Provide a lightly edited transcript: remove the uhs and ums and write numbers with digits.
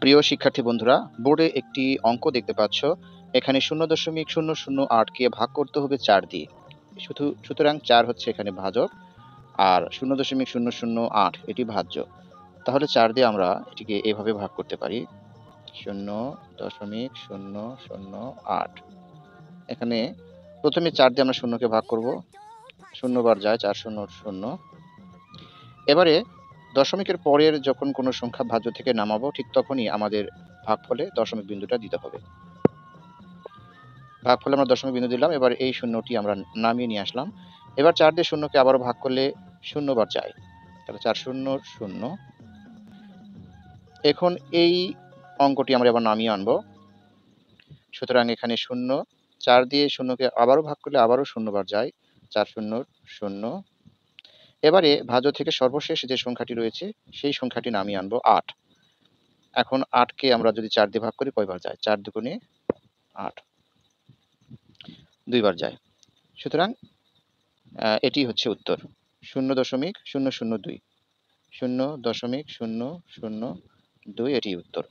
প্রিয় শিক্ষার্থী বন্ধুরা, বোর্ডে একটি অঙ্ক দেখতে পাচ্ছ। এখানে 0.008 কে ভাগ করতে হবে 4 দিয়ে। সুতরাং 4 হচ্ছে এখানে ভাজক আর 0.008 এটি ভাজ্য। তাহলে 4 দিয়ে আমরা এটিকে এভাবে ভাগ করতে পারি, 0.008। এখানে প্রথমে 4 দিয়ে আমরা শূন্যকে ভাগ করব, 0 বার যায়, 4 0 0। এবারে দশমিকের পরের যখন কোনো সংখ্যা ভাজ্য থেকে নামাবো ঠিক তখনই আমাদের ভাগফলে দশমিক বিন্দুটা দিতে হবে। ভাগফলে আমরা দশমিক বিন্দু দিলাম, এবার এই শূন্যটি আমরা নামিয়ে নিয়ে আসলাম। এবার 4 দিয়ে শূন্যকে আবারও ভাগ করলে 0 বার যায়, তাহলে 4 0 0। এখন এই অঙ্কটি আমরা আবার নামিয়ে আনবো। সুতরাং এখানে 0, 4 দিয়ে শূন্যকে আবারও ভাগ করলে আবারও 0 বার যায়, 4 0 0। এবারে ভাজ্য থেকে সর্বশেষ যে সংখ্যাটি রয়েছে সেই সংখ্যাটি নামিয়ে আনবো 8। এখন 8 কে আমরা যদি 4 দিয়ে ভাগ করি কয়বার যায়? 4 দুগুণে 8, 2 বার যায়। সুতরাং এটি হচ্ছে উত্তর, 0.002। 0.002 এটি উত্তর।